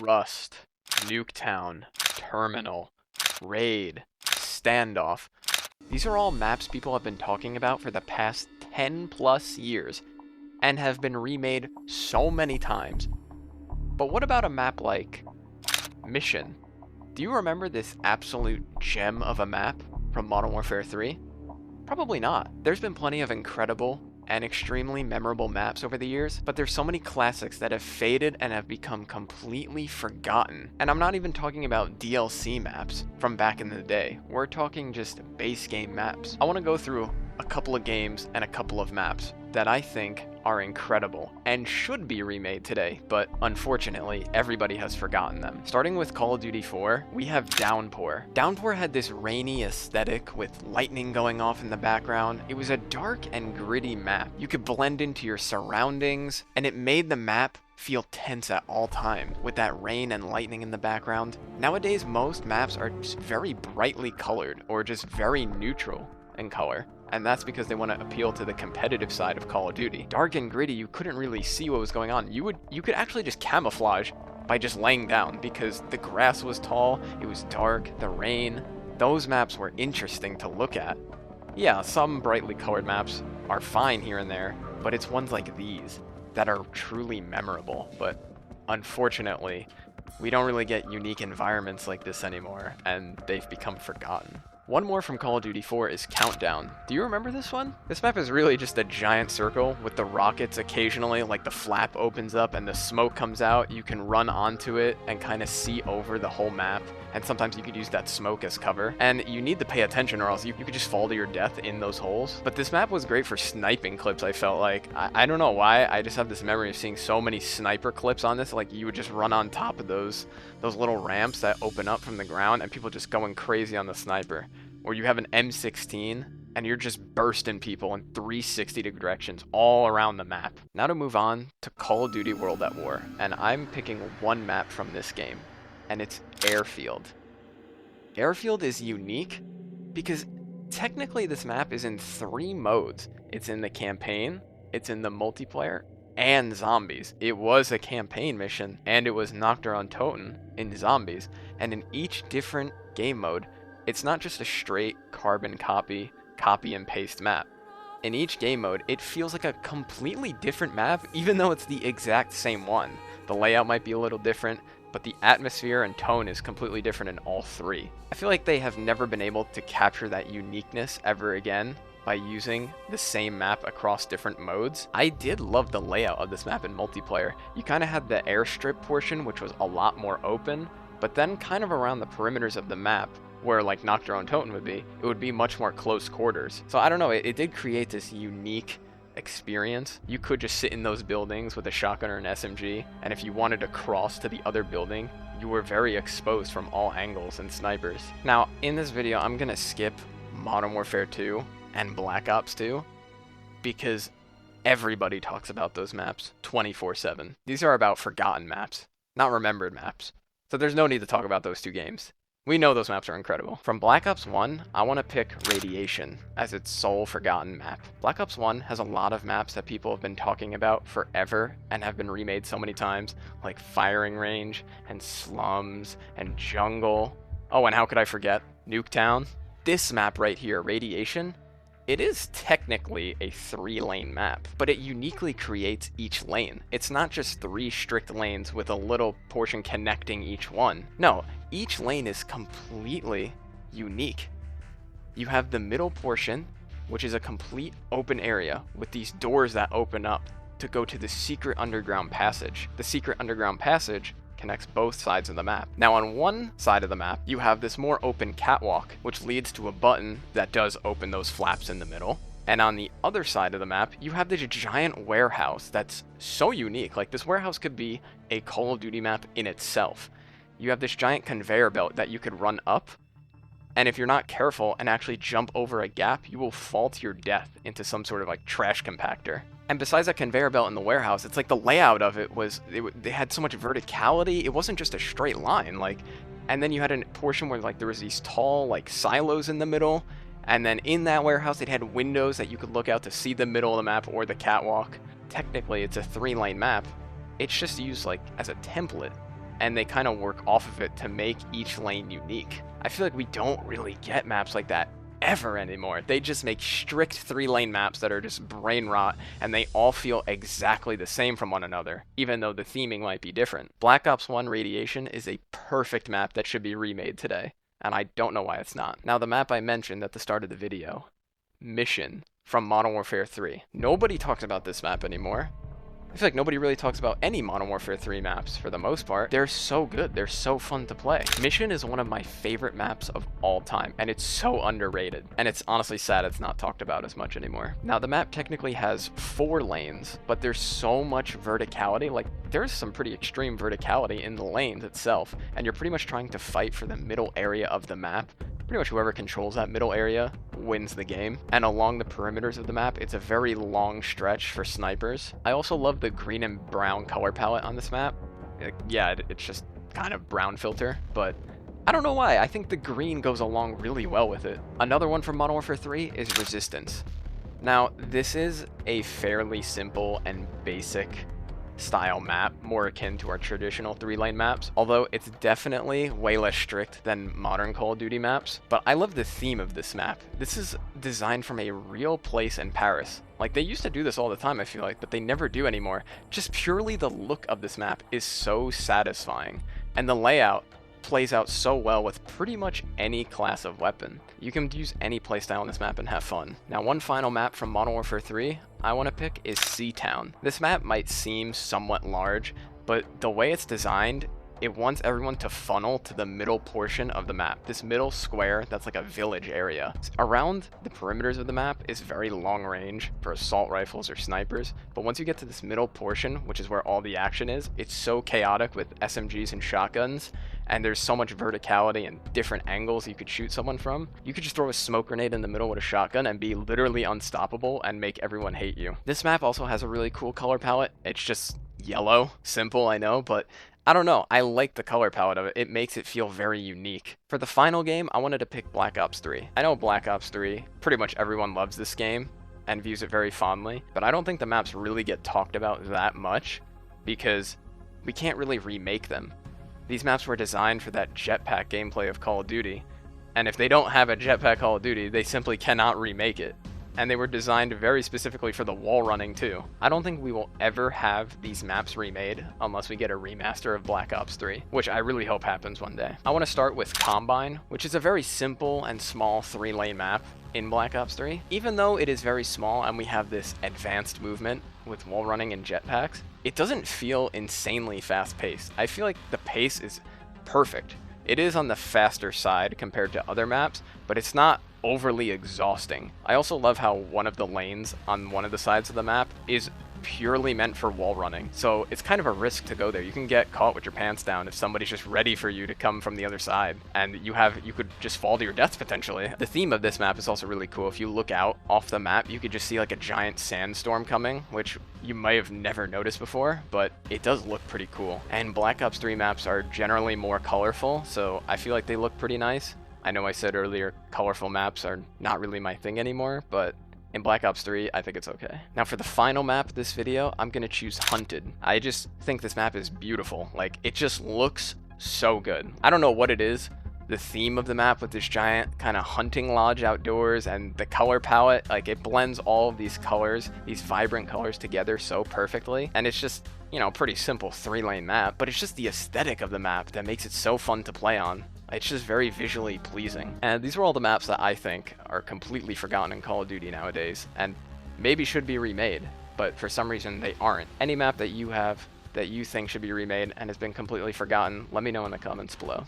Rust, Nuketown, Terminal, Raid, Standoff. These are all maps people have been talking about for the past 10 plus years and have been remade so many times. But what about a map like Mission? Do you remember this absolute gem of a map from Modern Warfare 3? Probably not. There's been plenty of incredible and extremely memorable maps over the years, but there's so many classics that have faded and have become completely forgotten. And I'm not even talking about DLC maps from back in the day. We're talking just base game maps. I want to go through a couple of games and a couple of maps that I think are incredible and should be remade today, but unfortunately everybody has forgotten them. Starting with Call of Duty 4, we have Downpour. Downpour had this rainy aesthetic with lightning going off in the background. It was a dark and gritty map. You could blend into your surroundings, and it made the map feel tense at all time with that rain and lightning in the background. Nowadays, most maps are just very brightly colored or just very neutral in color, and that's because they want to appeal to the competitive side of Call of Duty. Dark and gritty, you couldn't really see what was going on. You could actually just camouflage by just laying down because the grass was tall, it was dark, the rain. Those maps were interesting to look at. Yeah, some brightly colored maps are fine here and there, but it's ones like these that are truly memorable. But unfortunately, we don't really get unique environments like this anymore, and they've become forgotten. One more from Call of Duty 4 is Countdown. Do you remember this one? This map is really just a giant circle with the rockets occasionally, like the flap opens up and the smoke comes out. You can run onto it and kind of see over the whole map, and sometimes you could use that smoke as cover. And you need to pay attention or else you could just fall to your death in those holes. But this map was great for sniping clips, I felt like. I don't know why, I just have this memory of seeing so many sniper clips on this. Like, you would just run on top of those little ramps that open up from the ground and people just going crazy on the sniper. Or you have an M16 and you're just bursting people in 360 directions all around the map. Now to move on to Call of Duty World at War, and I'm picking one map from this game, and it's Airfield. Airfield is unique because technically this map is in 3 modes. It's in the campaign, it's in the multiplayer, and zombies. It was a campaign mission, and it was Nocturne Toten in zombies, and in each different game mode, it's not just a straight carbon copy and paste map. In each game mode, it feels like a completely different map, even though it's the exact same one. The layout might be a little different, but the atmosphere and tone is completely different in all 3. I feel like they have never been able to capture that uniqueness ever again by using the same map across different modes. I did love the layout of this map in multiplayer. You kind of had the airstrip portion, which was a lot more open, but then kind of around the perimeters of the map, where like Nocturne Toten would be, it would be much more close quarters. So I don't know, it did create this unique experience. You could just sit in those buildings with a shotgun or an SMG, and if you wanted to cross to the other building, you were very exposed from all angles and snipers. Now, in this video, I'm gonna skip Modern Warfare 2 and Black Ops 2 because everybody talks about those maps 24/7. These are about forgotten maps, not remembered maps. So there's no need to talk about those 2 games. We know those maps are incredible. From Black Ops 1, I want to pick Radiation as its sole forgotten map. Black Ops 1 has a lot of maps that people have been talking about forever and have been remade so many times, like Firing Range and Slums and Jungle. Oh, and how could I forget Nuketown? This map right here, Radiation, it is technically a 3-lane map, but it uniquely creates each lane. It's not just 3 strict lanes with a little portion connecting each one. No, each lane is completely unique. You have the middle portion, which is a complete open area with these doors that open up to go to the secret underground passage. The secret underground passage connects both sides of the map. Now on one side of the map, you have this more open catwalk, which leads to a button that does open those flaps in the middle. And on the other side of the map, you have this giant warehouse that's so unique. Like, this warehouse could be a Call of Duty map in itself. You have this giant conveyor belt that you could run up, and if you're not careful and actually jump over a gap, you will fall to your death into some sort of like trash compactor. And besides that conveyor belt in the warehouse, it's like the layout of it was, they had so much verticality. It wasn't just a straight line, like, and then you had a portion where like there was these tall like silos in the middle, and then in that warehouse it had windows that you could look out to see the middle of the map or the catwalk. Technically it's a 3-lane map. It's just used like as a template and they kind of work off of it to make each lane unique. I feel like we don't really get maps like that ever anymore. They just make strict 3-lane maps that are just brain rot, and they all feel exactly the same from one another, even though the theming might be different. Black Ops 1 Radiation is a perfect map that should be remade today, and I don't know why it's not. Now, the map I mentioned at the start of the video, Mission from Modern Warfare 3. Nobody talks about this map anymore. I feel like nobody really talks about any Modern Warfare 3 maps for the most part. They're so good. They're so fun to play. Mission is one of my favorite maps of all time, and it's so underrated. And it's honestly sad it's not talked about as much anymore. Now, the map technically has 4 lanes, but there's so much verticality. Like, there's some pretty extreme verticality in the lanes itself, and you're pretty much trying to fight for the middle area of the map. Pretty much whoever controls that middle area wins the game. And along the perimeters of the map, it's a very long stretch for snipers. I also love the green and brown color palette on this map. Yeah, it's just kind of brown filter, but I don't know why. I think the green goes along really well with it. Another one from Modern Warfare 3 is Resistance. Now, this is a fairly simple and basic style map, more akin to our traditional 3-lane maps, although it's definitely way less strict than modern Call of Duty maps. But I love the theme of this map. This is designed from a real place in Paris. Like, they used to do this all the time, I feel like, but they never do anymore. Just purely the look of this map is so satisfying, and the layout plays out so well with pretty much any class of weapon. You can use any playstyle on this map and have fun. Now, one final map from Modern Warfare 3 I want to pick is Seatown. This map might seem somewhat large, but the way it's designed, it wants everyone to funnel to the middle portion of the map. This middle square, that's like a village area. Around the perimeters of the map is very long range for assault rifles or snipers, but once you get to this middle portion, which is where all the action is, it's so chaotic with SMGs and shotguns, and there's so much verticality and different angles you could shoot someone from. You could just throw a smoke grenade in the middle with a shotgun and be literally unstoppable and make everyone hate you. This map also has a really cool color palette. It's just yellow. Simple, I know, but I don't know. I like the color palette of it. It makes it feel very unique. For the final game, I wanted to pick Black Ops 3. I know Black Ops 3, pretty much everyone loves this game and views it very fondly, but I don't think the maps really get talked about that much because we can't really remake them. These maps were designed for that jetpack gameplay of Call of Duty, and if they don't have a jetpack Call of Duty, they simply cannot remake it. And they were designed very specifically for the wall running too. I don't think we will ever have these maps remade unless we get a remaster of Black Ops 3, which I really hope happens one day. I want to start with Combine, which is a very simple and small 3-lane map in Black Ops 3. Even though it is very small and we have this advanced movement with wall running and jetpacks, it doesn't feel insanely fast-paced. I feel like the pace is perfect. It is on the faster side compared to other maps, but it's not overly exhausting. I also love how one of the lanes on one of the sides of the map is purely meant for wall running, so it's kind of a risk to go there. You can get caught with your pants down if somebody's just ready for you to come from the other side, and you could just fall to your death potentially. The theme of this map is also really cool. If you look out off the map, you could just see like a giant sandstorm coming, which you may have never noticed before, but it does look pretty cool. And Black Ops 3 maps are generally more colorful, so I feel like they look pretty nice. I know I said earlier colorful maps are not really my thing anymore, but in Black Ops 3, I think it's okay. Now for the final map of this video, I'm gonna choose Hunted. I just think this map is beautiful. Like, it just looks so good. I don't know what it is. The theme of the map with this giant kind of hunting lodge outdoors and the color palette, like it blends all of these colors, these vibrant colors together so perfectly. And it's just, you know, pretty simple 3-lane map, but it's just the aesthetic of the map that makes it so fun to play on. It's just very visually pleasing. And these are all the maps that I think are completely forgotten in Call of Duty nowadays, and maybe should be remade, but for some reason they aren't. Any map that you have that you think should be remade and has been completely forgotten, let me know in the comments below.